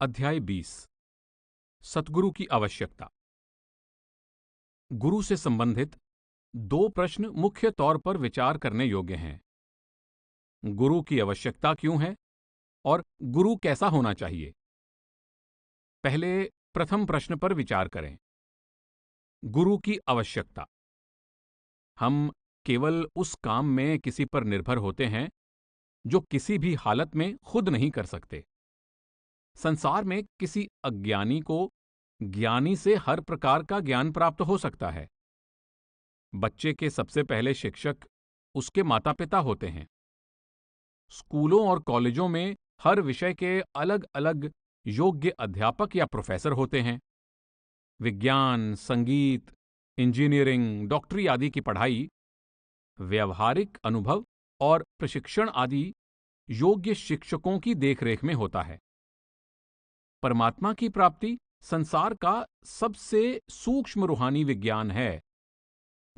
अध्याय 20 सतगुरु की आवश्यकता। गुरु से संबंधित दो प्रश्न मुख्य तौर पर विचार करने योग्य हैं। गुरु की आवश्यकता क्यों है और गुरु कैसा होना चाहिए। पहले प्रथम प्रश्न पर विचार करें। गुरु की आवश्यकता। हम केवल उस काम में किसी पर निर्भर होते हैं जो किसी भी हालत में खुद नहीं कर सकते। संसार में किसी अज्ञानी को ज्ञानी से हर प्रकार का ज्ञान प्राप्त हो सकता है। बच्चे के सबसे पहले शिक्षक उसके माता पिता होते हैं। स्कूलों और कॉलेजों में हर विषय के अलग अलग योग्य अध्यापक या प्रोफेसर होते हैं। विज्ञान, संगीत, इंजीनियरिंग, डॉक्टरी आदि की पढ़ाई व्यवहारिक अनुभव और प्रशिक्षण आदि योग्य शिक्षकों की देखरेख में होता है। परमात्मा की प्राप्ति संसार का सबसे सूक्ष्म रूहानी विज्ञान है,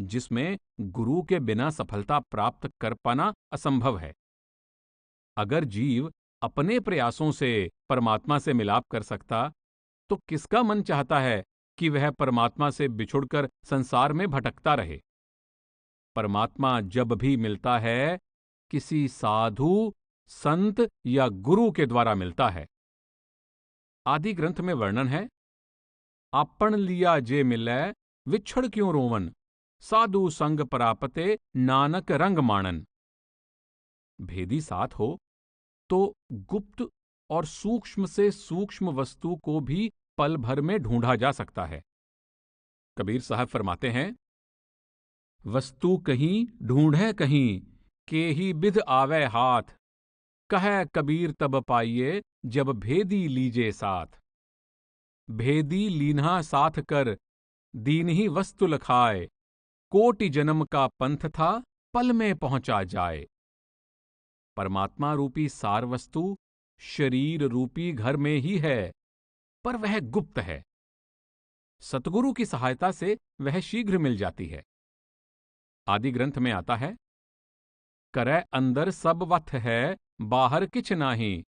जिसमें गुरु के बिना सफलता प्राप्त कर पाना असंभव है। अगर जीव अपने प्रयासों से परमात्मा से मिलाप कर सकता, तो किसका मन चाहता है कि वह परमात्मा से बिछुड़कर संसार में भटकता रहे। परमात्मा जब भी मिलता है, किसी साधु, संत या गुरु के द्वारा मिलता है। आदि ग्रंथ में वर्णन है, आपन लिया जे मिलै विछड़ क्यों रोवन, साधु संग परापते नानक रंग माणन। भेदी साथ हो तो गुप्त और सूक्ष्म से सूक्ष्म वस्तु को भी पल भर में ढूंढा जा सकता है। कबीर साहब फरमाते हैं, वस्तु कहीं ढूंढे कहीं, के ही बिध आवे हाथ, कहे कबीर तब पाइये जब भेदी लीजे साथ। भेदी लीन्हा साथ कर दीन ही वस्तु लखाए, कोटि जन्म का पंथ था पल में पहुंचा जाए। परमात्मा रूपी सार वस्तु शरीर रूपी घर में ही है, पर वह गुप्त है। सतगुरु की सहायता से वह शीघ्र मिल जाती है। आदि ग्रंथ में आता है, करे अंदर सब वथ है, बाहर किछ नाही,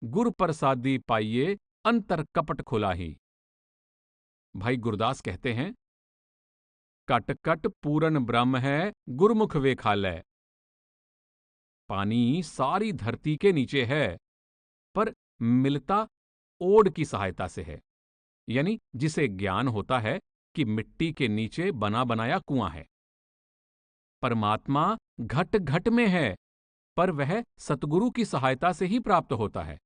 गुर प्रसादी पाइये अंतर कपट खुलाही। भाई गुरदास कहते हैं, कट कट पूरन ब्रह्म है, गुरमुख वेखालय। पानी सारी धरती के नीचे है, पर मिलता ओड की सहायता से है, यानी जिसे ज्ञान होता है कि मिट्टी के नीचे बना बनाया कुआं है। परमात्मा घट घट में है, पर वह सतगुरु की सहायता से ही प्राप्त होता है।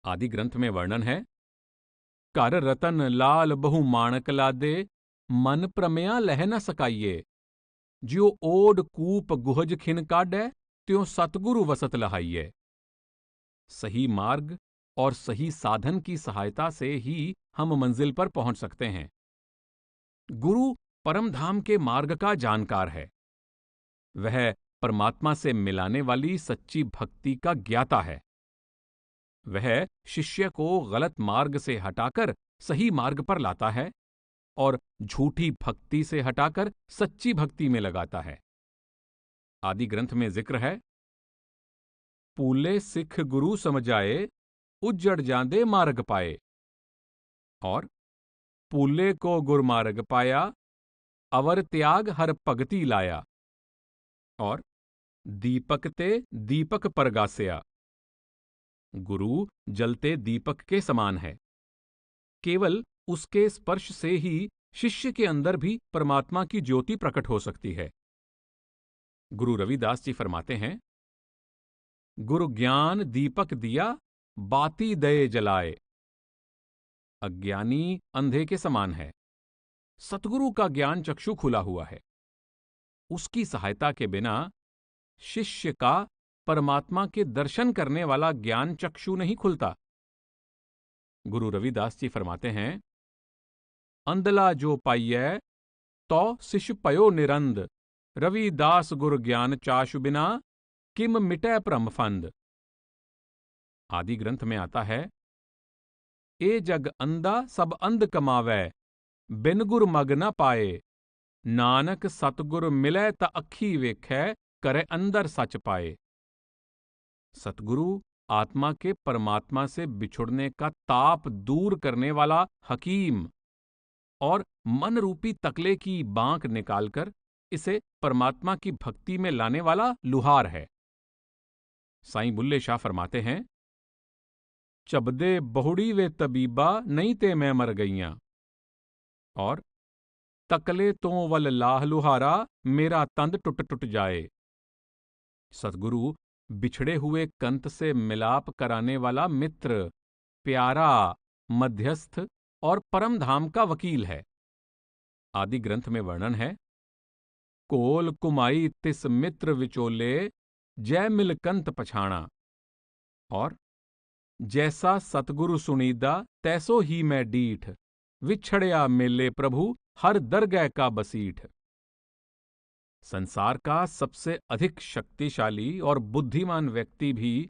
आदि ग्रंथ में वर्णन है, कर रतन लाल बहु माणक लादे, मन प्रमया लह न सकाइये, ज्यो ओड कूप गुहज खिन काडै, त्यों सतगुरु वसत लहाइये। सही मार्ग और सही साधन की सहायता से ही हम मंजिल पर पहुंच सकते हैं। गुरु परमधाम के मार्ग का जानकार है। वह परमात्मा से मिलाने वाली सच्ची भक्ति का ज्ञाता है। वह शिष्य को गलत मार्ग से हटाकर सही मार्ग पर लाता है और झूठी भक्ति से हटाकर सच्ची भक्ति में लगाता है। आदि ग्रंथ में जिक्र है, पूले सिख गुरु समझाए, उज्जड़ जांदे मार्ग पाए। और पूले को गुरमार्ग पाया, अवर त्याग हर भगति लाया। और दीपक ते दीपक परगास्या। गुरु जलते दीपक के समान है। केवल उसके स्पर्श से ही शिष्य के अंदर भी परमात्मा की ज्योति प्रकट हो सकती है। गुरु रविदास जी फरमाते हैं, गुरु ज्ञान दीपक दिया, बाती दये जलाए। अज्ञानी अंधे के समान है, सतगुरु का ज्ञान चक्षु खुला हुआ है। उसकी सहायता के बिना शिष्य का परमात्मा के दर्शन करने वाला ज्ञान चक्षु नहीं खुलता। गुरु रविदास जी फरमाते हैं, अंधला जो पाइयै, तो शिष्य पयो निरंद, रविदास गुरु ज्ञान चाशु बिना, किम मिटै भ्रम फंद। आदि ग्रंथ में आता है, ए जग अंधा सब अंध कमावै, बिन गुर मग न पाए, नानक सतगुर मिलै त अखी वेखै, करे अंदर सच पाए। सतगुरु आत्मा के परमात्मा से बिछुड़ने का ताप दूर करने वाला हकीम और मन रूपी तकले की बांक निकालकर इसे परमात्मा की भक्ति में लाने वाला लुहार है। साईं बुल्ले शाह फरमाते हैं, चबदे बहुड़ी वे तबीबा नहीं ते मैं मर गईयां, और तकले तो वल लाह लुहारा मेरा तंद टुट टुट जाए। सतगुरु बिछड़े हुए कंत से मिलाप कराने वाला मित्र, प्यारा, मध्यस्थ और परम धाम का वकील है। आदि ग्रंथ में वर्णन है, कोल कुमाई तिस मित्र विचोले जय मिल कंत पछाणा, और जैसा सतगुरु सुनीदा तैसो ही मैं डीठ, विछड़या मेले प्रभु हर दरगह का बसीठ। संसार का सबसे अधिक शक्तिशाली और बुद्धिमान व्यक्ति भी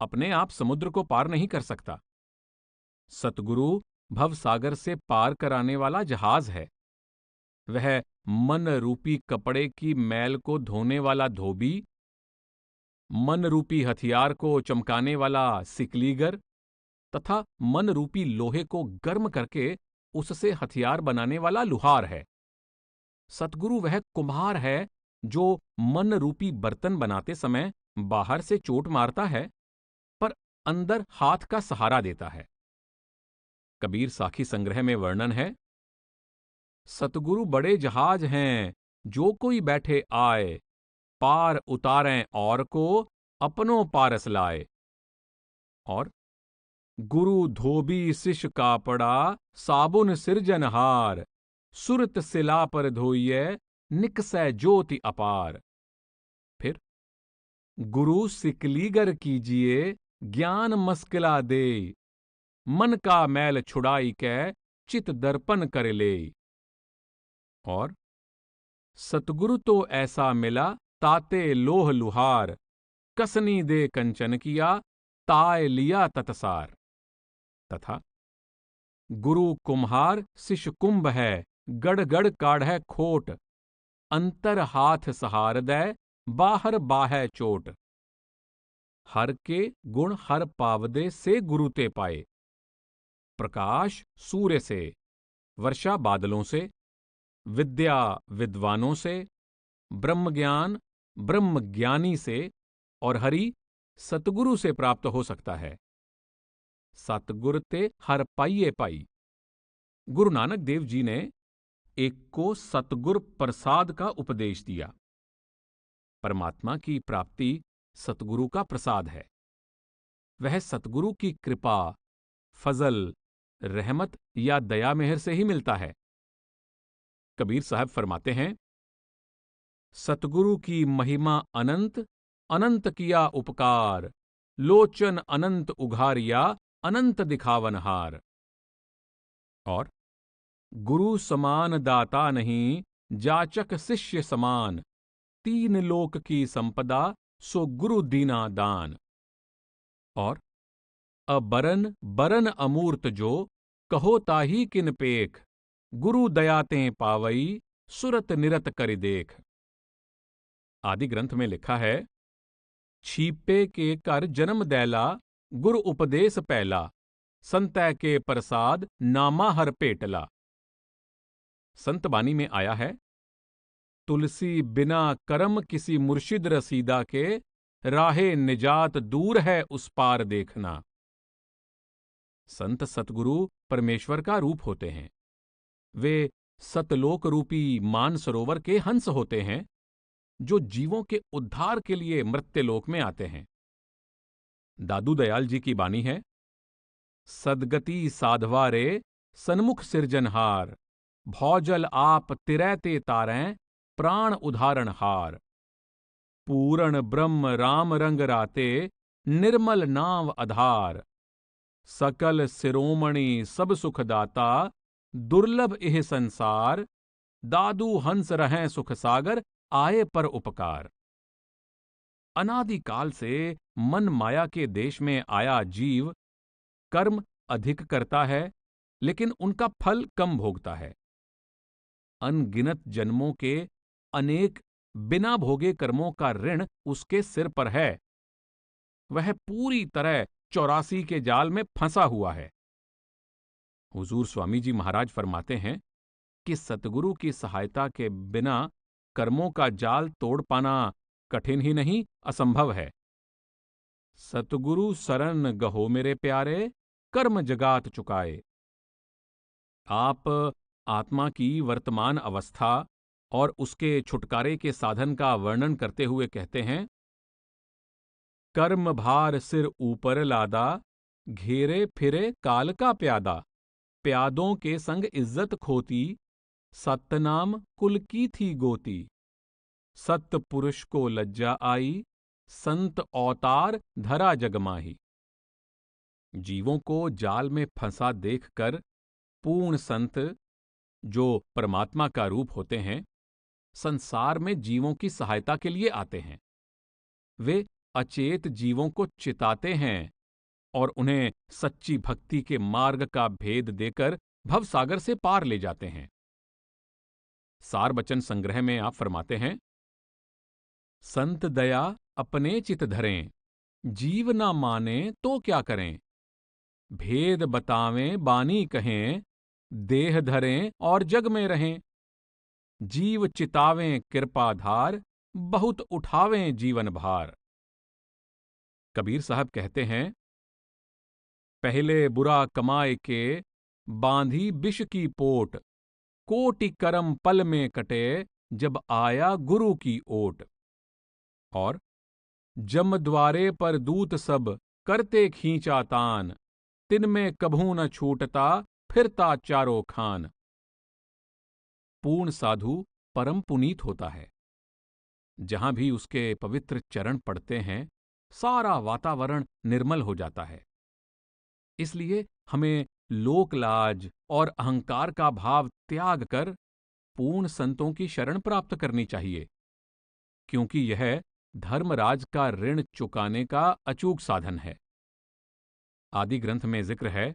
अपने आप समुद्र को पार नहीं कर सकता। सतगुरु भवसागर से पार कराने वाला जहाज है। वह मन रूपी कपड़े की मैल को धोने वाला धोबी, मन रूपी हथियार को चमकाने वाला सिकलीगर तथा मन रूपी लोहे को गर्म करके उससे हथियार बनाने वाला लुहार है। सतगुरु वह कुम्हार है जो मन रूपी बर्तन बनाते समय बाहर से चोट मारता है पर अंदर हाथ का सहारा देता है। कबीर साखी संग्रह में वर्णन है, सतगुरु बड़े जहाज हैं जो कोई बैठे आए, पार उतारें और को अपनों पारस लाए। और गुरु धोबी शिष कापड़ा साबुन सिरजनहार, सुरत सिला पर धोइये निकसै ज्योति अपार। फिर गुरु सिकलीगर कीजिए ज्ञान मस्किला दे, मन का मैल छुड़ाई कै चित दर्पण कर ले। और सतगुरु तो ऐसा मिला ताते लोह लुहार, कसनी दे कंचन किया ताय लिया ततसार। तथा गुरु कुम्हार शिष्य कुंभ है, गड़ गड़ काढ़ै खोट, अंतर हाथ सहार दै बाहर बाहै चोट। हर के गुण हर पावदे से गुरु ते पाए, प्रकाश सूर्य से, वर्षा बादलों से, विद्या विद्वानों से, ब्रह्म ज्ञान ब्रह्म ज्ञानी से, और हरि सतगुरु से प्राप्त हो सकता है। सतगुर ते हर पाइये पाई। गुरु नानक देव जी ने एक को सतगुर प्रसाद का उपदेश दिया। परमात्मा की प्राप्ति सतगुरु का प्रसाद है। वह सतगुरु की कृपा, फजल, रहमत या दया मेहर से ही मिलता है। कबीर साहब फरमाते हैं, सतगुरु की महिमा अनंत, अनंत किया उपकार, लोचन अनंत उघारिया अनंत दिखावनहार। और गुरु समान दाता नहीं, जाचक शिष्य समान, तीन लोक की संपदा सो गुरु दीना दान। और अबरन बरन अमूर्त जो, कहो ताही किन पेख, गुरु दयातें पावई सुरत निरत कर देख। आदि ग्रंथ में लिखा है, छीपे के कर जन्म दैला, गुरु उपदेश पहला, संतै के प्रसाद नामा हर पेटला। संत बानी में आया है, तुलसी बिना करम किसी मुर्शिद रसीदा के, राहे निजात दूर है उस पार देखना। संत सतगुरु परमेश्वर का रूप होते हैं। वे सतलोक रूपी मानसरोवर के हंस होते हैं जो जीवों के उद्धार के लिए मृत्युलोक में आते हैं। दादू दयाल जी की बानी है, सदगति साधवारे सन्मुख सिरजनहार, भौजल आप तिरैते तारें प्राण उदाहरण हार। पूर्ण ब्रह्म राम रंग राते, निर्मल नाव आधार, सकल शिरोमणि सब सुखदाता, दुर्लभ इह संसार, दादू हंस रहें सुख सागर आए पर उपकार। अनादिकाल से मन माया के देश में आया जीव कर्म अधिक करता है लेकिन उनका फल कम भोगता है। अनगिनत जन्मों के अनेक बिना भोगे कर्मों का ऋण उसके सिर पर है। वह पूरी तरह 84 के जाल में फंसा हुआ है। हुजूर स्वामी जी महाराज फरमाते हैं कि सतगुरु की सहायता के बिना कर्मों का जाल तोड़ पाना कठिन ही नहीं, असंभव है। सतगुरु सरन गहो मेरे प्यारे, कर्म जगात चुकाए। आप आत्मा की वर्तमान अवस्था और उसके छुटकारे के साधन का वर्णन करते हुए कहते हैं, कर्म भार सिर ऊपर लादा, घेरे फिरे काल का प्यादा। प्यादों के संग इज्जत खोती, सतनाम कुल की थी गोती। सत पुरुष को लज्जा आई, संत अवतार धरा जगमाही। जीवों को जाल में फंसा देखकर पूर्ण संत, जो परमात्मा का रूप होते हैं, संसार में जीवों की सहायता के लिए आते हैं। वे अचेत जीवों को चिताते हैं और उन्हें सच्ची भक्ति के मार्ग का भेद देकर भवसागर से पार ले जाते हैं। सार बचन संग्रह में आप फरमाते हैं, संत दया अपने चित धरें, जीव ना माने तो क्या करें। भेद बतावें बानी कहें, देह धरें और जग में रहें। जीव चितावें कृपाधार, बहुत उठावें जीवन भार। कबीर साहब कहते हैं, पहले बुरा कमाए के बांधी विष की पोट। कोटि करम पल में कटे, जब आया गुरु की ओट। और जम द्वारे पर दूत सब, करते खींचा तान। तिनमें कभू न छूटता, फिरता चारों खान। पूर्ण साधु परम पुनीत होता है। जहां भी उसके पवित्र चरण पड़ते हैं, सारा वातावरण निर्मल हो जाता है। इसलिए हमें लोकलाज और अहंकार का भाव त्याग कर पूर्ण संतों की शरण प्राप्त करनी चाहिए, क्योंकि यह धर्मराज का ऋण चुकाने का अचूक साधन है। आदि ग्रंथ में जिक्र है,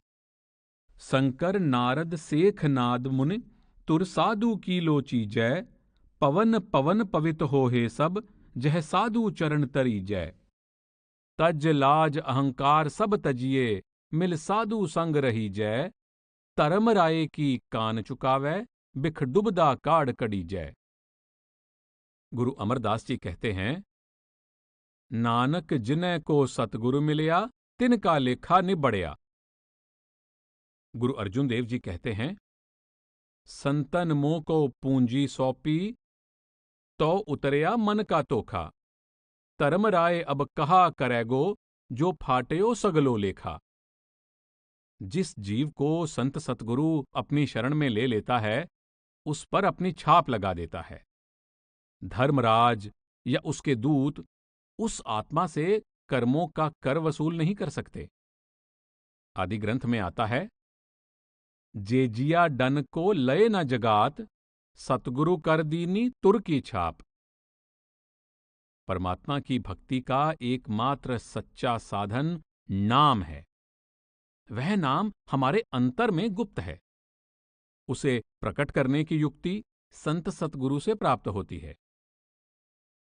शंकर नारद सेख नाद मुनि, तुर साधु की लोची जय। पवन पवन पवित हो हे सब, जह साधु चरण तरी जय। तज लाज अहंकार सब तजिए, मिल साधु संग रही जय। तरम राय की कान चुकावै, बिख डुबदा काढ़ कड़ी जय। गुरु अमरदास जी कहते हैं, नानक जिन्ह को सतगुरु मिलया, तिनका लेखा निबड़या। गुरु अर्जुन देव जी कहते हैं, संतन मोह को पूंजी सौंपी, तो उतरया मन का तोखा। तरम राय अब कहा करेगो, जो फाटयो सगलो लेखा। जिस जीव को संत सतगुरु अपनी शरण में ले लेता है, उस पर अपनी छाप लगा देता है। धर्मराज या उसके दूत उस आत्मा से कर्मों का कर वसूल नहीं कर सकते। आदि ग्रंथ में आता है, जेजिया डन को लय न जगात, सतगुरु कर दीनी तुर की छाप। परमात्मा की भक्ति का एकमात्र सच्चा साधन नाम है। वह नाम हमारे अंतर में गुप्त है। उसे प्रकट करने की युक्ति संत सतगुरु से प्राप्त होती है।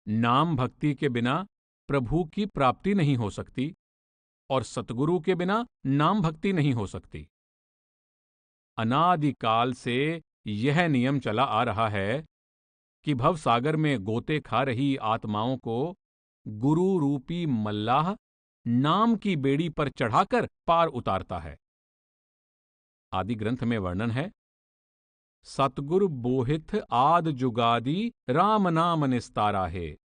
नाम भक्ति के बिना प्रभु की प्राप्ति नहीं हो सकती और सतगुरु के बिना नाम भक्ति नहीं हो सकती। अनादिकाल से यह नियम चला आ रहा है कि भवसागर में गोते खा रही आत्माओं को गुरु रूपी मल्लाह नाम की बेड़ी पर चढ़ाकर पार उतारता है। आदि ग्रंथ में वर्णन है, सतगुरु बोहिथ आद जुगादी, राम नाम निस्तारा है।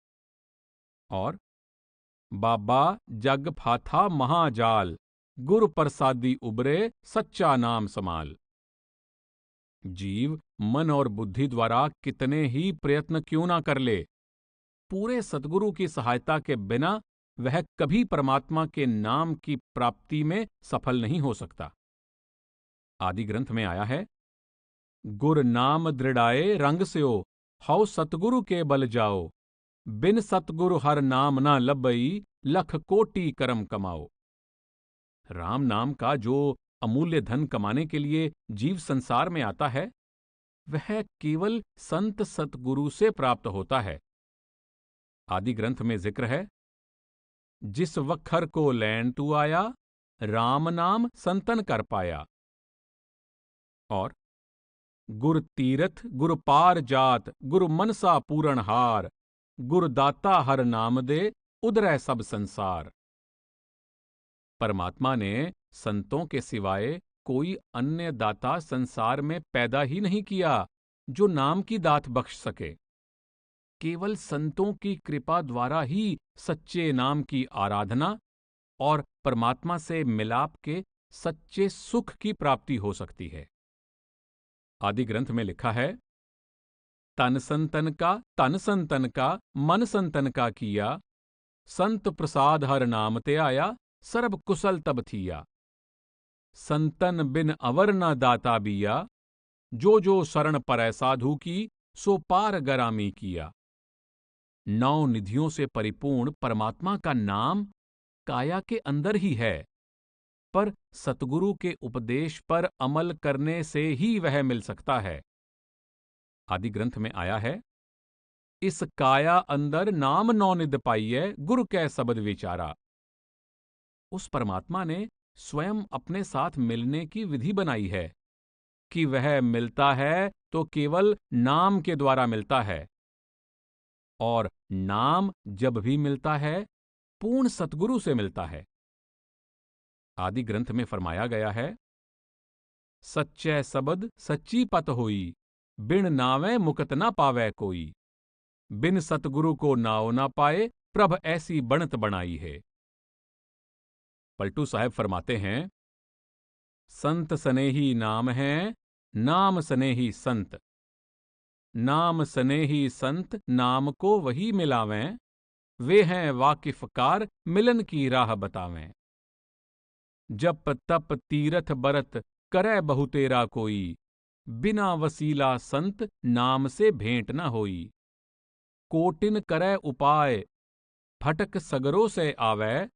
और बाबा जग फाथा महाजाल, गुरु प्रसादी उबरे, सच्चा नाम समाल। जीव मन और बुद्धि द्वारा कितने ही प्रयत्न क्यों ना कर ले, पूरे सतगुरु की सहायता के बिना वह कभी परमात्मा के नाम की प्राप्ति में सफल नहीं हो सकता। आदि ग्रंथ में आया है, गुर नाम दृढ़ाए रंग स्यो, हौ सतगुरु के बल जाओ। बिन सतगुरु हर नाम ना लबई, लख कोटि करम कमाओ। राम नाम का जो अमूल्य धन कमाने के लिए जीव संसार में आता है, वह केवल संत सतगुरु से प्राप्त होता है। आदि ग्रंथ में जिक्र है, जिस वखर को लैन तू आया, राम नाम संतन कर पाया। और गुर तीरथ गुर पार जात, गुर मनसा पूरण हार, गुर दाता हर नाम दे, उदरै सब संसार। परमात्मा ने संतों के सिवाय कोई अन्य दाता संसार में पैदा ही नहीं किया जो नाम की दात बख्श सके। केवल संतों की कृपा द्वारा ही सच्चे नाम की आराधना और परमात्मा से मिलाप के सच्चे सुख की प्राप्ति हो सकती है। आदि ग्रंथ में लिखा है, तन संतन का मन संतन का किया, संत प्रसाद हर नाम ते आया, सर्ब कुशल तब थिया। संतन बिन अवर न दाता बिया, जो शरण परै साधु की, सो पार गरामी किया। 9 निधियों से परिपूर्ण परमात्मा का नाम काया के अंदर ही है, पर सतगुरु के उपदेश पर अमल करने से ही वह मिल सकता है। आदि ग्रंथ में आया है, इस काया अंदर नाम 9 निध पाइयै, गुरु कै शब्द विचारा। उस परमात्मा ने स्वयं अपने साथ मिलने की विधि बनाई है कि वह मिलता है तो केवल नाम के द्वारा मिलता है, और नाम जब भी मिलता है पूर्ण सतगुरु से मिलता है। आदि ग्रंथ में फरमाया गया है, सच्चे सबद सच्ची पत होई, बिन नावे मुकत ना पावे कोई। बिन सतगुरु को नाव ना पाए, प्रभ ऐसी बनत बनाई है। पलटू साहब फरमाते हैं, संत स्नेही नाम है, नाम स्नेही संत। नाम स्नेही संत नाम को वही मिलावें, वे हैं वाकिफकार मिलन की राह बतावें। जप तप तीरथ बरत करे बहुतेरा कोई, बिना वसीला संत नाम से भेंट न होई। कोटिन करे उपाय फटक सगरों से आवे,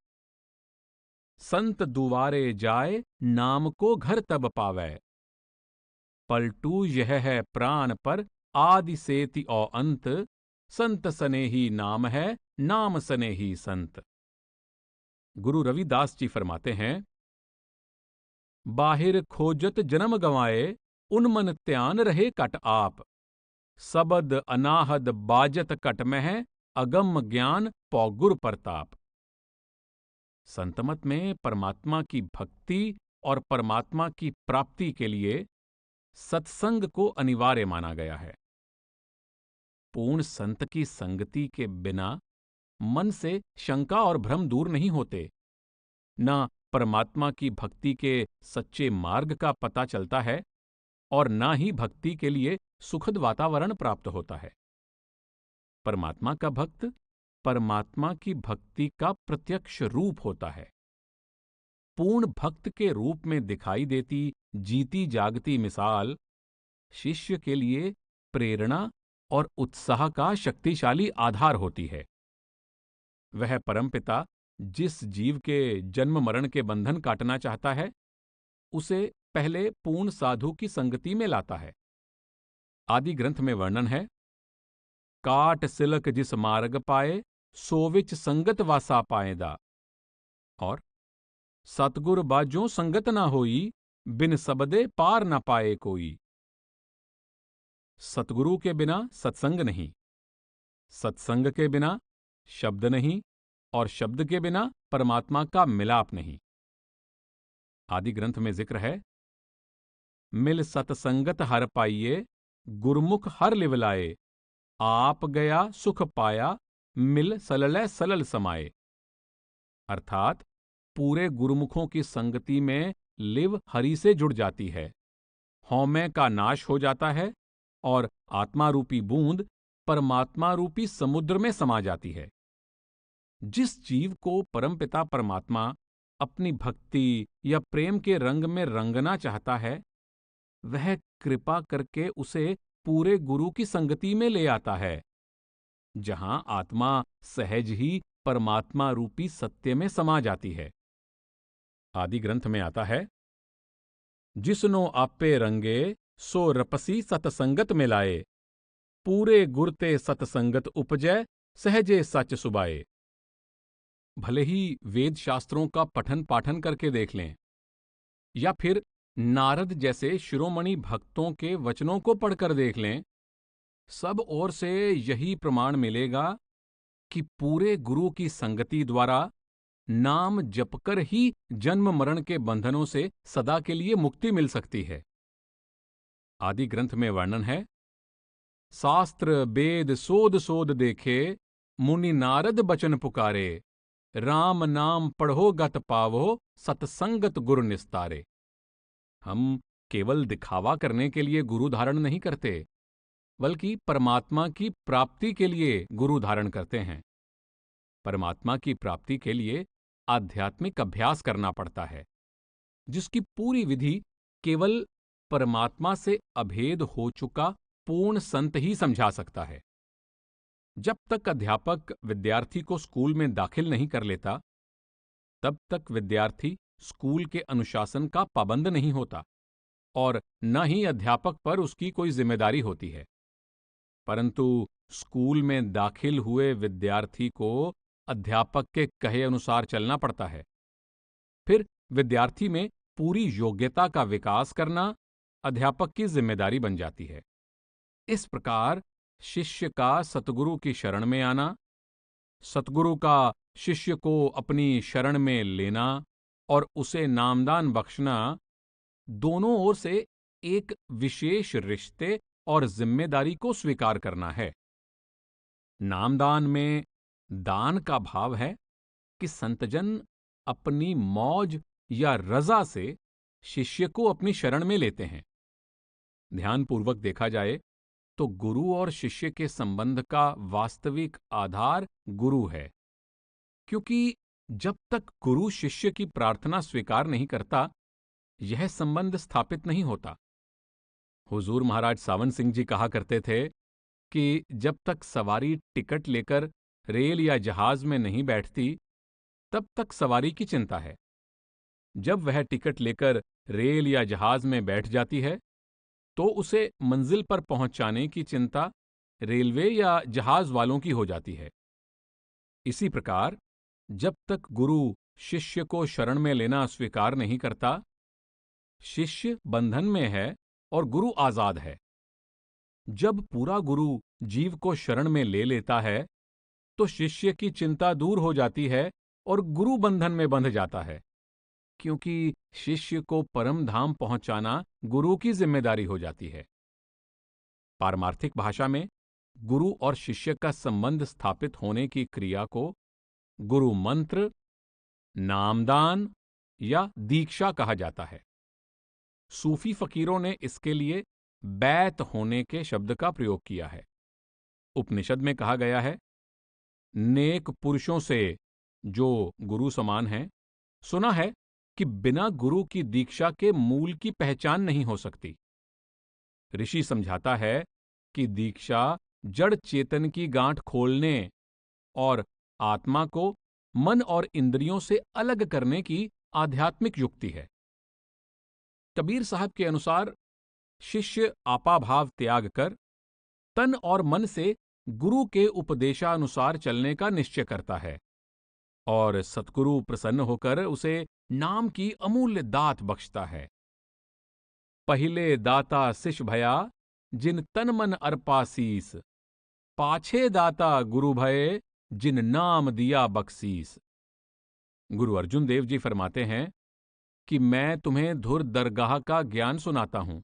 संत दुआरे जाए नाम को घर तब पावे। पलटू यह है प्राण पर आदि सेति औ अंत, संत स्नेही नाम है, नाम स्नेही संत। गुरु रविदास जी फरमाते हैं, बाहिर खोजत जन्म गंवाए, उन मन ध्यान रहे कट आप। सबद अनाहद बाजत कट मह, अगम ज्ञान पौ गुर प्रताप। संतमत में परमात्मा की भक्ति और परमात्मा की प्राप्ति के लिए सत्संग को अनिवार्य माना गया है। पूर्ण संत की संगति के बिना मन से शंका और भ्रम दूर नहीं होते, न परमात्मा की भक्ति के सच्चे मार्ग का पता चलता है और न ही भक्ति के लिए सुखद वातावरण प्राप्त होता है। परमात्मा का भक्त परमात्मा की भक्ति का प्रत्यक्ष रूप होता है। पूर्ण भक्त के रूप में दिखाई देती जीती जागती मिसाल शिष्य के लिए प्रेरणा और उत्साह का शक्तिशाली आधार होती है। वह परमपिता जिस जीव के जन्म मरण के बंधन काटना चाहता है, उसे पहले पूर्ण साधु की संगति में लाता है। आदि ग्रंथ में वर्णन है, काट सिलक जिस मार्ग पाए, सोविच संगत वासा पाएदा। और सतगुर बाजों संगत ना होई, बिन सबदे पार ना पाए कोई। सतगुरु के बिना सत्संग नहीं, सत्संग के बिना शब्द नहीं, और शब्द के बिना परमात्मा का मिलाप नहीं। आदि ग्रंथ में जिक्र है, मिल सतसंगत हर पाइये, गुरमुख हर लिवलाए। आप गया सुख पाया, मिल सललै सलल समाए। अर्थात पूरे गुरुमुखों की संगति में लिव हरि से जुड़ जाती है, हौमे का नाश हो जाता है और आत्मा रूपी बूंद परमात्मा रूपी समुद्र में समा जाती है। जिस जीव को परमपिता परमात्मा अपनी भक्ति या प्रेम के रंग में रंगना चाहता है, वह कृपा करके उसे पूरे गुरु की संगति में ले आता है, जहां आत्मा सहज ही परमात्मा रूपी सत्य में समा जाती है। आदि ग्रंथ में आता है, जिसनो आपे रंगे, सो रपसी सतसंगत में लाए। पूरे गुरते सतसंगत उपजै, सहजे सच सुबाए। भले ही वेद शास्त्रों का पठन पाठन करके देख लें या फिर नारद जैसे शिरोमणि भक्तों के वचनों को पढ़कर देख लें, सब ओर से यही प्रमाण मिलेगा कि पूरे गुरु की संगति द्वारा नाम जपकर ही जन्म मरण के बंधनों से सदा के लिए मुक्ति मिल सकती है। आदि ग्रंथ में वर्णन है, शास्त्र वेद सोद सोद देखे, मुनि नारद बचन पुकारे, राम नाम पढ़ो गत पावो, सतसंगत गुरु निस्तारे। हम केवल दिखावा करने के लिए गुरु धारण नहीं करते, बल्कि परमात्मा की प्राप्ति के लिए गुरु धारण करते हैं। परमात्मा की प्राप्ति के लिए आध्यात्मिक अभ्यास करना पड़ता है, जिसकी पूरी विधि केवल परमात्मा से अभेद हो चुका पूर्ण संत ही समझा सकता है। जब तक अध्यापक विद्यार्थी को स्कूल में दाखिल नहीं कर लेता, तब तक विद्यार्थी स्कूल के अनुशासन का पाबंद नहीं होता और न ही अध्यापक पर उसकी कोई जिम्मेदारी होती है। परंतु स्कूल में दाखिल हुए विद्यार्थी को अध्यापक के कहे अनुसार चलना पड़ता है। फिर विद्यार्थी में पूरी योग्यता का विकास करना अध्यापक की जिम्मेदारी बन जाती है। इस प्रकार शिष्य का सतगुरु की शरण में आना, सतगुरु का शिष्य को अपनी शरण में लेना और उसे नामदान बख्शना, दोनों ओर से एक विशेष रिश्ते और जिम्मेदारी को स्वीकार करना है। नामदान में दान का भाव है कि संतजन अपनी मौज या रजा से शिष्य को अपनी शरण में लेते हैं। ध्यानपूर्वक देखा जाए तो गुरु और शिष्य के संबंध का वास्तविक आधार गुरु है, क्योंकि जब तक गुरु शिष्य की प्रार्थना स्वीकार नहीं करता, यह संबंध स्थापित नहीं होता। हुजूर महाराज सावन सिंह जी कहा करते थे कि जब तक सवारी टिकट लेकर रेल या जहाज में नहीं बैठती, तब तक सवारी की चिंता है। जब वह टिकट लेकर रेल या जहाज में बैठ जाती है, तो उसे मंजिल पर पहुंचाने की चिंता रेलवे या जहाज वालों की हो जाती है। इसी प्रकार जब तक गुरु शिष्य को शरण में लेना स्वीकार नहीं करता, शिष्य बंधन में है और गुरु आजाद है। जब पूरा गुरु जीव को शरण में ले लेता है, तो शिष्य की चिंता दूर हो जाती है और गुरु बंधन में बंध जाता है, क्योंकि शिष्य को परम धाम पहुंचाना गुरु की जिम्मेदारी हो जाती है। पारमार्थिक भाषा में गुरु और शिष्य का संबंध स्थापित होने की क्रिया को गुरु मंत्र, नामदान या दीक्षा कहा जाता है। सूफी फकीरों ने इसके लिए बैत होने के शब्द का प्रयोग किया है। उपनिषद में कहा गया है, नेक पुरुषों से जो गुरु समान हैं, सुना है कि बिना गुरु की दीक्षा के मूल की पहचान नहीं हो सकती। ऋषि समझाता है कि दीक्षा जड़ चेतन की गांठ खोलने और आत्मा को मन और इंद्रियों से अलग करने की आध्यात्मिक युक्ति है। कबीर साहब के अनुसार शिष्य आपाभाव त्याग कर तन और मन से गुरु के उपदेशानुसार चलने का निश्चय करता है और सतगुरु प्रसन्न होकर उसे नाम की अमूल्य दात बख्शता है। पहिले दाता शिष भया, जिन तन मन अर्पासीस, पाछे दाता गुरु भये, जिन नाम दिया बख्शीस। गुरु अर्जुन देव जी फरमाते हैं कि मैं तुम्हें धुर दरगाह का ज्ञान सुनाता हूं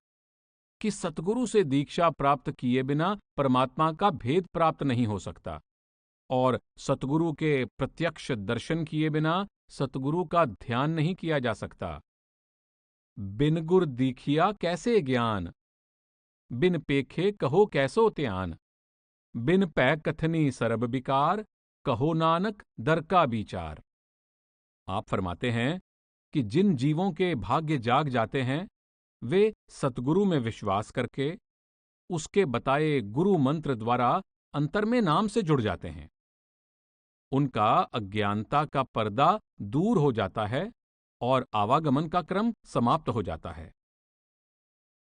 कि सतगुरु से दीक्षा प्राप्त किए बिना परमात्मा का भेद प्राप्त नहीं हो सकता और सतगुरु के प्रत्यक्ष दर्शन किए बिना सतगुरु का ध्यान नहीं किया जा सकता। बिन गुर दीखिया कैसे ज्ञान, बिन पेखे कहो कैसो त्यान, बिन पै कथनी सरब बिकार, कहो नानक दर का विचार। आप फरमाते हैं कि जिन जीवों के भाग्य जाग जाते हैं, वे सतगुरु में विश्वास करके उसके बताए गुरु मंत्र द्वारा अंतर में नाम से जुड़ जाते हैं। उनका अज्ञानता का पर्दा दूर हो जाता है और आवागमन का क्रम समाप्त हो जाता है।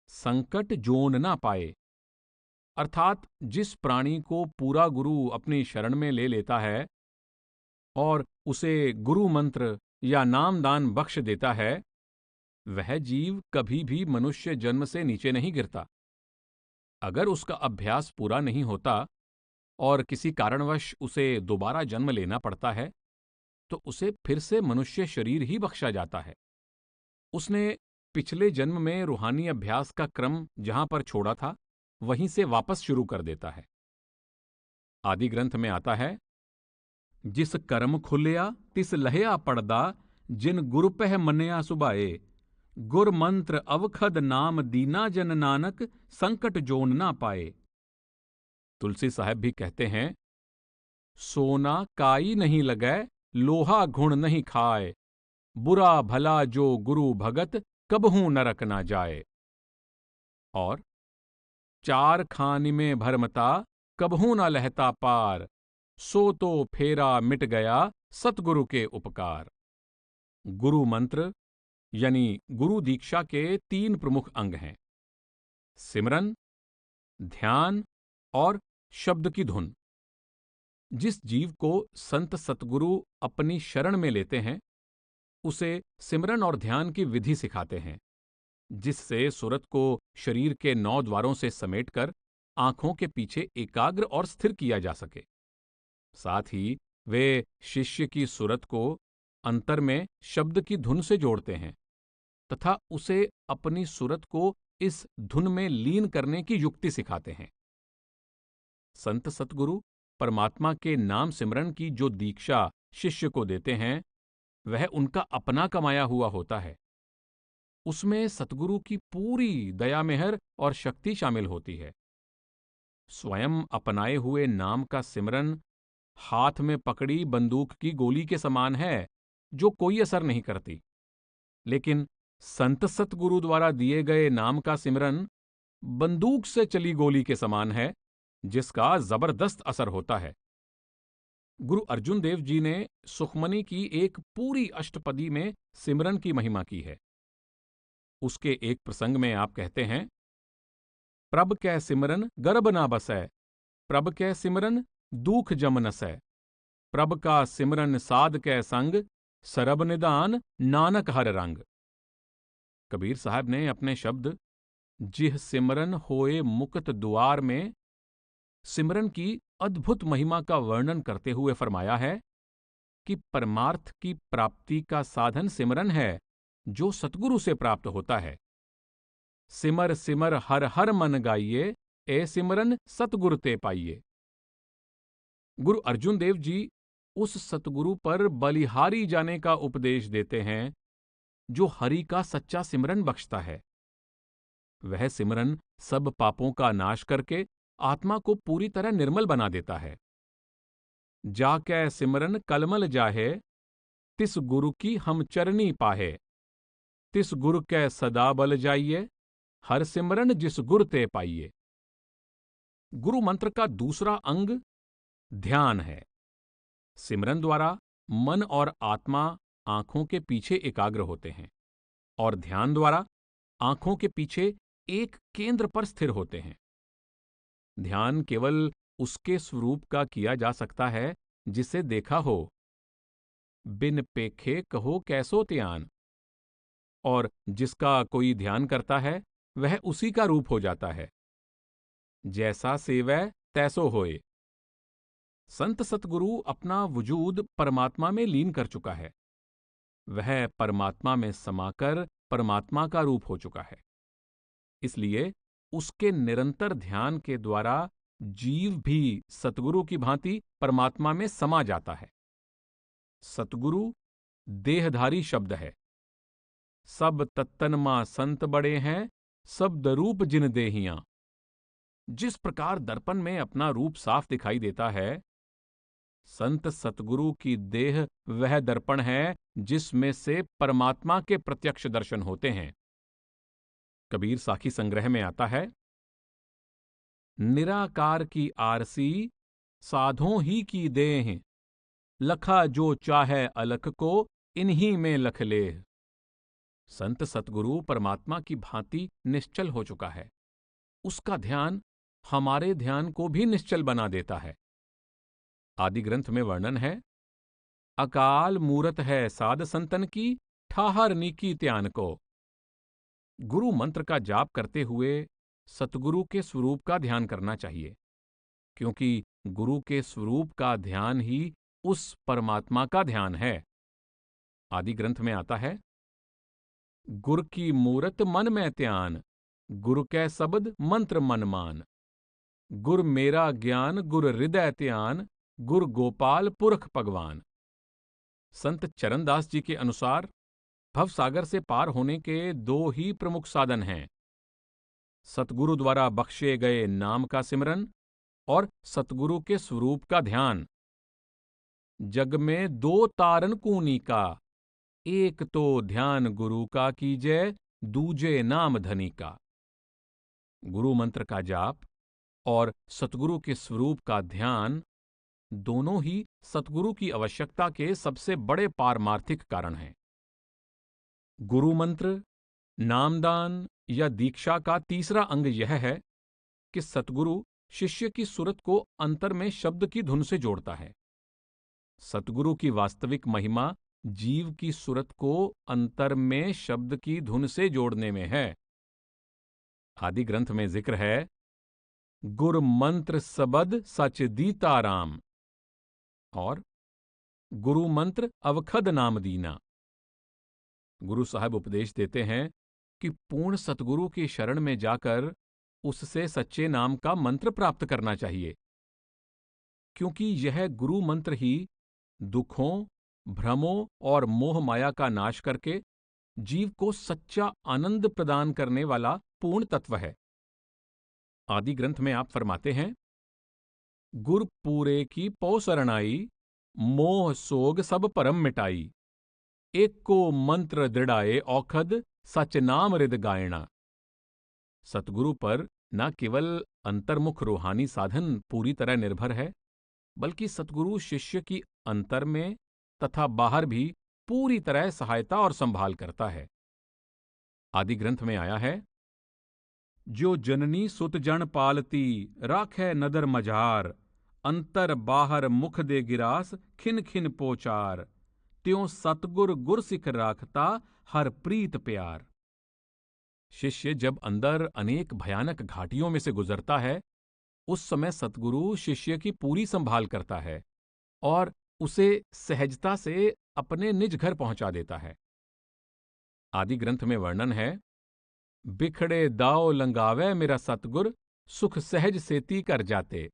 संकट जोन ना पाए, अर्थात जिस प्राणी को पूरा गुरु अपनी शरण में ले लेता है, और उसे गुरु मंत्र या नामदान बख्श देता है, वह जीव कभी भी मनुष्य जन्म से नीचे नहीं गिरता। अगर उसका अभ्यास पूरा नहीं होता और किसी कारणवश उसे दोबारा जन्म लेना पड़ता है, तो उसे फिर से मनुष्य शरीर ही बख्शा जाता है। उसने पिछले जन्म में रूहानी अभ्यास का क्रम जहां पर छोड़ा था, वहीं से वापस शुरू कर देता है। आदि ग्रंथ में आता है, जिस कर्म खुलिया तिस लहया पड़दा, जिन गुरु पह मन्या सुभाए, गुर मंत्र अवखद नाम दीना जन नानक, संकट जोन ना पाए। तुलसी साहब भी कहते हैं, सोना काई नहीं लगै, लोहा घुण नहीं खाए, बुरा भला जो गुरु भगत, कबहू नरक ना जाए। और चार खानि में भरमता, कबहू ना लहता पार, सो तो फेरा मिट गया, सतगुरु के उपकार। गुरु मंत्र यानी गुरु दीक्षा के 3 प्रमुख अंग हैं: सिमरन, ध्यान और शब्द की धुन। जिस जीव को संत सतगुरु अपनी शरण में लेते हैं, उसे सिमरन और ध्यान की विधि सिखाते हैं, जिससे सुरत को शरीर के 9 द्वारों से समेटकर आंखों के पीछे एकाग्र और स्थिर किया जा सके। साथ ही वे शिष्य की सुरत को अंतर में शब्द की धुन से जोड़ते हैं तथा उसे अपनी सुरत को इस धुन में लीन करने की युक्ति सिखाते हैं। संत सतगुरु परमात्मा के नाम सिमरन की जो दीक्षा शिष्य को देते हैं, वह उनका अपना कमाया हुआ होता है। उसमें सतगुरु की पूरी दया मेहर और शक्ति शामिल होती है। स्वयं अपनाए हुए नाम का सिमरन हाथ में पकड़ी बंदूक की गोली के समान है, जो कोई असर नहीं करती। लेकिन संत सतगुरु द्वारा दिए गए नाम का सिमरन बंदूक से चली गोली के समान है, जिसका जबरदस्त असर होता है। गुरु अर्जुन देव जी ने सुखमनी की एक पूरी अष्टपदी में सिमरन की महिमा की है। उसके एक प्रसंग में आप कहते हैं, प्रभ कै सिमरन गर्भ ना बसै, प्रभ कै सिमरन दुख जम नसै, प्रभ का सिमरन साध कै संग, सरब निदान नानक हर रंग। कबीर साहब ने अपने शब्द जिह सिमरन होए मुक्त दुआर में सिमरन की अद्भुत महिमा का वर्णन करते हुए फरमाया है कि परमार्थ की प्राप्ति का साधन सिमरन है, जो सतगुरु से प्राप्त होता है। सिमर सिमर हर हर मन गाइये, ए सिमरन सतगुरु ते पाइये। गुरु अर्जुन देव जी उस सतगुरु पर बलिहारी जाने का उपदेश देते हैं, जो हरि का सच्चा सिमरन बख्शता है। वह सिमरन सब पापों का नाश करके आत्मा को पूरी तरह निर्मल बना देता है। जाकै सिमरन कलमल जाहे, तिस गुरु की हम चरनी पाहे, तिस गुरु कै सदा बल जाइये, हर सिमरन जिस गुर ते पाइये। गुरु मंत्र का दूसरा अंग ध्यान है। सिमरन द्वारा मन और आत्मा आंखों के पीछे एकाग्र होते हैं और ध्यान द्वारा आंखों के पीछे एक केंद्र पर स्थिर होते हैं। ध्यान केवल उसके स्वरूप का किया जा सकता है जिसे देखा हो। बिन पेखे कहो कैसो त्यान, और जिसका कोई ध्यान करता है वह उसी का रूप हो जाता है। जैसा सेवै तैसो होए। संत सतगुरु अपना वजूद परमात्मा में लीन कर चुका है। वह परमात्मा में समाकर परमात्मा का रूप हो चुका है। इसलिए उसके निरंतर ध्यान के द्वारा जीव भी सतगुरु की भांति परमात्मा में समा जाता है। सतगुरु देहधारी शब्द है। सब तत्तन मां संत बड़े हैं, शब्द रूप जिन देहियां। जिस प्रकार दर्पण में अपना रूप साफ दिखाई देता है, संत सतगुरु की देह वह दर्पण है जिसमें से परमात्मा के प्रत्यक्ष दर्शन होते हैं। कबीर साखी संग्रह में आता है, निराकार की आरसी साधों ही की देह, लखा जो चाहे अलख को इन्हीं में लख लेह। संत सतगुरु परमात्मा की भांति निश्चल हो चुका है। उसका ध्यान हमारे ध्यान को भी निश्चल बना देता है। आदि ग्रंथ में वर्णन है, अकाल मूरत है साध संतन की, ठाहर नीकी त्यान को। गुरु मंत्र का जाप करते हुए सतगुरु के स्वरूप का ध्यान करना चाहिए, क्योंकि गुरु के स्वरूप का ध्यान ही उस परमात्मा का ध्यान है। आदि ग्रंथ में आता है, गुर की मूरत मन में त्यान, गुरु कै शब्द मंत्र मन मान। गुर मेरा ज्ञान गुर हृदय त्यान, गुर गोपाल पुरख भगवान। संत चरणदास जी के अनुसार भवसागर से पार होने के दो ही प्रमुख साधन हैं, सतगुरु द्वारा बख्शे गए नाम का सिमरन और सतगुरु के स्वरूप का ध्यान। जग में दो तारन कूनी का, एक तो ध्यान गुरु का कीजै, दूजे नाम धनी का। गुरु मंत्र का जाप और सतगुरु के स्वरूप का ध्यान दोनों ही सतगुरु की आवश्यकता के सबसे बड़े पारमार्थिक कारण हैं। गुरु मंत्र, नामदान या दीक्षा का तीसरा अंग यह है कि सतगुरु शिष्य की सुरत को अंतर में शब्द की धुन से जोड़ता है। सतगुरु की वास्तविक महिमा जीव की सुरत को अंतर में शब्द की धुन से जोड़ने में है। आदि ग्रंथ में जिक्र है, गुर मंत्र सबद सच दीता राम, और गुरु मंत्र अवखद नाम दीना। गुरु साहब उपदेश देते हैं कि पूर्ण सतगुरु की शरण में जाकर उससे सच्चे नाम का मंत्र प्राप्त करना चाहिए, क्योंकि यह गुरु मंत्र ही दुखों, भ्रमों और मोह माया का नाश करके जीव को सच्चा आनंद प्रदान करने वाला पूर्ण तत्व है। आदि ग्रंथ में आप फरमाते हैं, गुर पूरे की पौ सरणाई, मोह सोग सब परम मिटाई। एक को मंत्र दृढ़ाए औखद, सच नाम हृद गायणा। सतगुरु पर न केवल अंतर्मुख रूहानी साधन पूरी तरह निर्भर है, बल्कि सतगुरु शिष्य की अंतर में तथा बाहर भी पूरी तरह सहायता और संभाल करता है। आदि ग्रंथ में आया है, जो जननी सुत जन पालती, राखै नदर मझार। अंतर बाहर मुख दे गिरास, खिन खिन पोचार। त्यों सतगुर गुर सिख राखता, हर प्रीत प्यार। शिष्य जब अंदर अनेक भयानक घाटियों में से गुजरता है, उस समय सतगुरु शिष्य की पूरी संभाल करता है और उसे सहजता से अपने निज घर पहुंचा देता है। आदि ग्रंथ में वर्णन है, बिखड़े दाव लंगावे मेरा सतगुर, सुख सहज सेती कर जाते।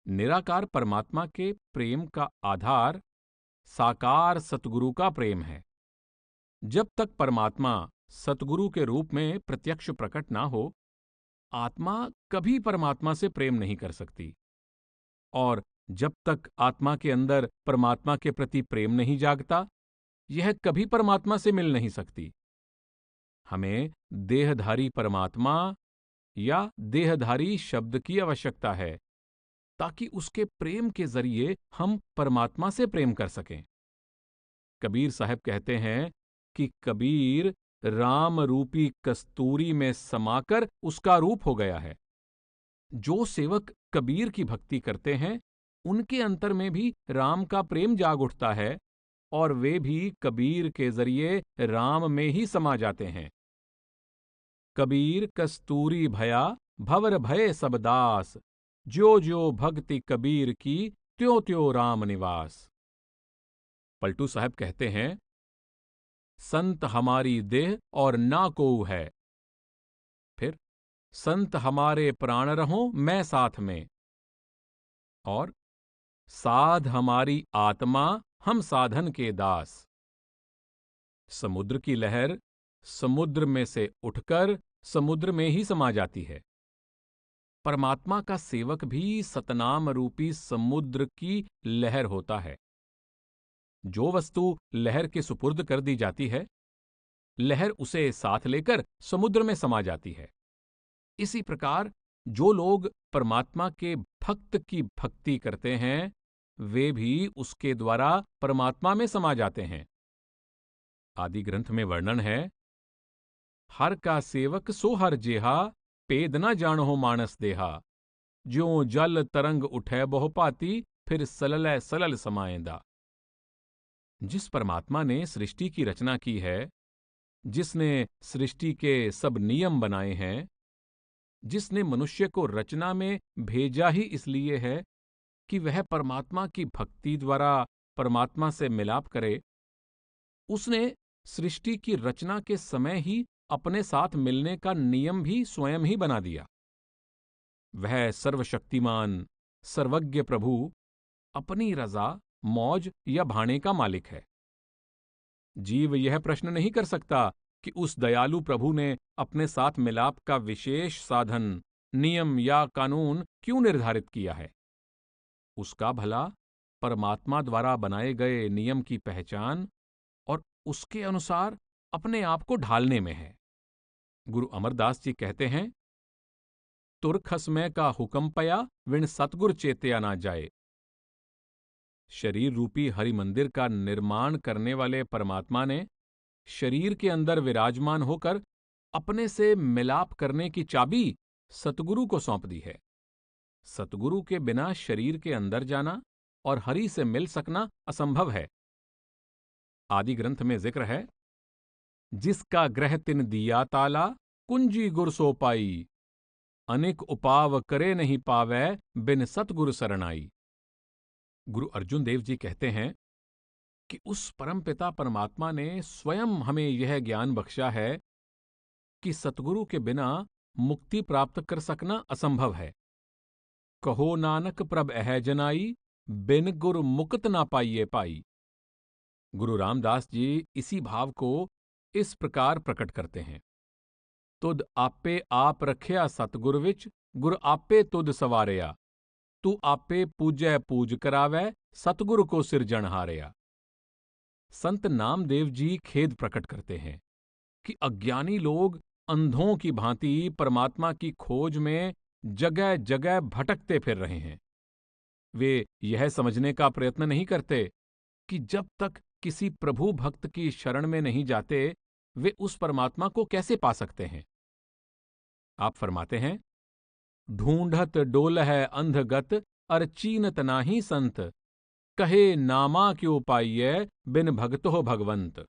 निराकार परमात्मा के प्रेम का आधार साकार सतगुरु का प्रेम है। जब तक परमात्मा सतगुरु के रूप में प्रत्यक्ष प्रकट ना हो, आत्मा कभी परमात्मा से प्रेम नहीं कर सकती, और जब तक आत्मा के अंदर परमात्मा के प्रति प्रेम नहीं जागता, यह कभी परमात्मा से मिल नहीं सकती। हमें देहधारी परमात्मा या देहधारी शब्द की आवश्यकता है, ताकि उसके प्रेम के जरिए हम परमात्मा से प्रेम कर सकें। कबीर साहब कहते हैं कि कबीर राम रूपी कस्तूरी में समाकर उसका रूप हो गया है। जो सेवक कबीर की भक्ति करते हैं, उनके अंतर में भी राम का प्रेम जाग उठता है और वे भी कबीर के जरिए राम में ही समा जाते हैं। कबीर कस्तूरी भया, भवर भय सब दास। ज्यो ज्यो भक्ति कबीर की, त्यों त्यों राम निवास। पलटू साहब कहते हैं, संत हमारी देह और ना कोऊ है। फिर, संत हमारे प्राण रहो मैं साथ में। और साध हमारी आत्मा, हम साधन के दास। समुद्र की लहर समुद्र में से उठकर समुद्र में ही समा जाती है। परमात्मा का सेवक भी सतनाम रूपी समुद्र की लहर होता है। जो वस्तु लहर के सुपुर्द कर दी जाती है, लहर उसे साथ लेकर समुद्र में समा जाती है। इसी प्रकार जो लोग परमात्मा के भक्त की भक्ति करते हैं, वे भी उसके द्वारा परमात्मा में समा जाते हैं। आदि ग्रंथ में वर्णन है, हर का सेवक सो हर जेहा, पेद न जानो मानस देहा। ज्यों जल तरंग उठै बहु पाती, फिर सललै सलल समाएंदा। जिस परमात्मा ने सृष्टि की रचना की है, जिसने सृष्टि के सब नियम बनाए हैं, जिसने मनुष्य को रचना में भेजा ही इसलिए है कि वह परमात्मा की भक्ति द्वारा परमात्मा से मिलाप करे, उसने सृष्टि की रचना के समय ही अपने साथ मिलने का नियम भी स्वयं ही बना दिया। वह सर्वशक्तिमान, सर्वज्ञ प्रभु अपनी रजा, मौज या भाणे का मालिक है। जीव यह प्रश्न नहीं कर सकता कि उस दयालु प्रभु ने अपने साथ मिलाप का विशेष साधन, नियम या कानून क्यों निर्धारित किया है। उसका भला परमात्मा द्वारा बनाए गए नियम की पहचान और उसके अनुसार अपने आप को ढालने में है। गुरु अमरदास जी कहते हैं, तुर खसमय का हुक्म पया विण सतगुर चेत्या ना जाए। शरीर रूपी हरि मंदिर का निर्माण करने वाले परमात्मा ने शरीर के अंदर विराजमान होकर अपने से मिलाप करने की चाबी सतगुरु को सौंप दी है। सतगुरु के बिना शरीर के अंदर जाना और हरि से मिल सकना असंभव है। आदि ग्रंथ में जिक्र है, जिसका ग्रह तिन दिया ताला कुंजी गुर सो पाई, अनेक उपाव करे नहीं पावै बिन सतगुरु सरणाई। गुरु अर्जुन देव जी कहते हैं कि उस परमपिता परमात्मा ने स्वयं हमें यह ज्ञान बख्शा है कि सतगुरु के बिना मुक्ति प्राप्त कर सकना असंभव है। कहो नानक प्रभ अह जनाई, बिन गुरु मुक्त ना पाइये पाई। गुरु रामदास जी इसी भाव को इस प्रकार प्रकट करते हैं, तुद आपे आप रखिया सतगुर विच, गुर आपे तुद सवारिया, तू आपे पूजै पूज करावै, सतगुरु को सिरजनहारिया। संत नामदेव जी खेद प्रकट करते हैं कि अज्ञानी लोग अंधों की भांति परमात्मा की खोज में जगह जगह भटकते फिर रहे हैं। वे यह समझने का प्रयत्न नहीं करते कि जब तक किसी प्रभु भक्त की शरण में नहीं जाते, वे उस परमात्मा को कैसे पा सकते हैं। आप फरमाते हैं, ढूंढत डोलह अंधगत, अर चीनत नाही संत, कहे नामा क्यों पाइये बिन भगतो भगवंत।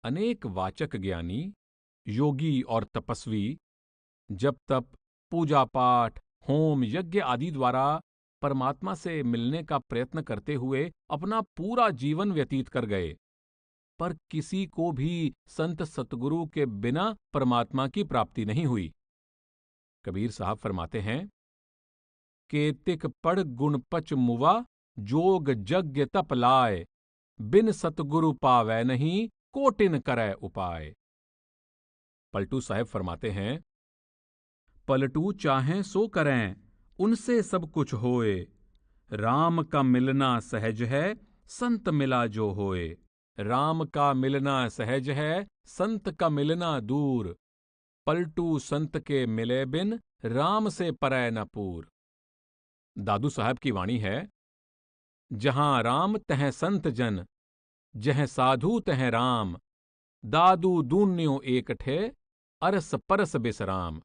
अनेक वाचक ज्ञानी, योगी और तपस्वी जब तप, पूजा पाठ, होम यज्ञ आदि द्वारा परमात्मा से मिलने का प्रयत्न करते हुए अपना पूरा जीवन व्यतीत कर गए, पर किसी को भी संत सतगुरु के बिना परमात्मा की प्राप्ति नहीं हुई। कबीर साहब फरमाते हैं, केतिक पढ़ गुण पच मुवा, जोग जग्य तप लाए, बिन सतगुरु पावै नहीं, कोटिन करै उपाय। पलटू साहब फरमाते हैं, पलटू चाहें सो करें, उनसे सब कुछ होए, राम का मिलना सहज है, संत मिला जो होए। राम का मिलना सहज है, संत का मिलना दूर, पलटू संत के मिले बिन, राम से परै न पूर। दादू साहब की वाणी है, जहां राम तह संत जन, जह साधु तह राम, दादू दून्यो एक ठे, अरस परस बिसराम।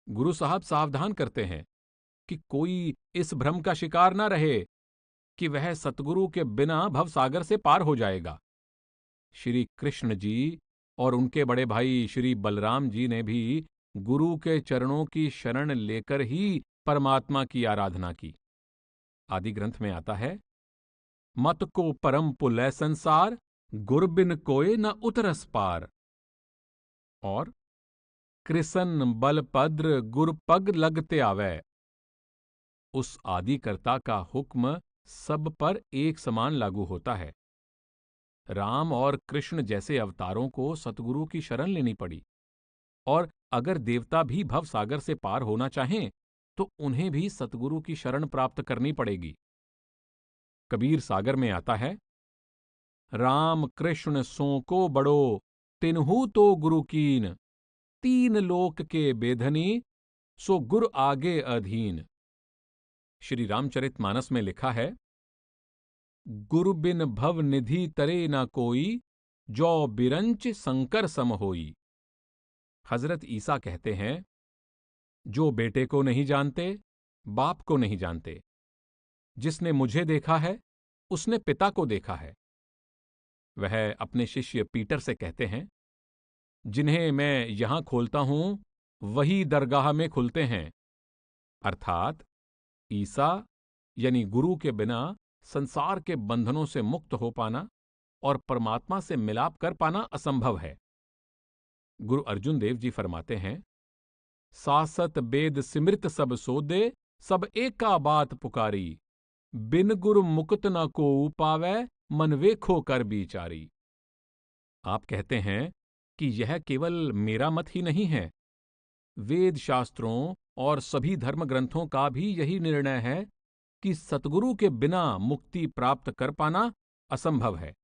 गुरु साहब सावधान करते हैं कि कोई इस भ्रम का शिकार न रहे कि वह सतगुरु के बिना भवसागर से पार हो जाएगा। श्री कृष्ण जी और उनके बड़े भाई श्री बलराम जी ने भी गुरु के चरणों की शरण लेकर ही परमात्मा की आराधना की। आदि ग्रंथ में आता है, मत को परम पुलय संसार, गुर बिन कोय न उतरस पार। और कृसन बलपद्र गुर पग लगते आवे। उस आदिकर्ता का हुक्म सब पर एक समान लागू होता है। राम और कृष्ण जैसे अवतारों को सतगुरु की शरण लेनी पड़ी, और अगर देवता भी भवसागर से पार होना चाहें तो उन्हें भी सतगुरु की शरण प्राप्त करनी पड़ेगी। कबीर सागर में आता है, राम कृष्ण सो को बड़ो, तिन्हु तो गुरु कीन, तीन लोक के बेधनी, सो गुर आगे अधीन। श्री रामचरितमानस में लिखा है, गुरु बिन भव निधि तरे ना कोई, जो बिरंच शंकर सम होई। हजरत ईसा कहते हैं, जो बेटे को नहीं जानते, बाप को नहीं जानते। जिसने मुझे देखा है उसने पिता को देखा है। वह अपने शिष्य पीटर से कहते हैं, जिन्हें मैं यहां खोलता हूं वही दरगाह में खुलते हैं। अर्थात ईसा यानी गुरु के बिना संसार के बंधनों से मुक्त हो पाना और परमात्मा से मिलाप कर पाना असंभव है। गुरु अर्जुन देव जी फरमाते हैं, सासत बेद सिमृत सब सोदे, सब एका बात पुकारी, बिन गुरु मुक्त न को पावै, मन वेखो कर बिचारी। आप कहते हैं कि यह केवल मेरा मत ही नहीं है, वेद शास्त्रों और सभी धर्म ग्रंथों का भी यही निर्णय है कि सतगुरु के बिना मुक्ति प्राप्त कर पाना असंभव है।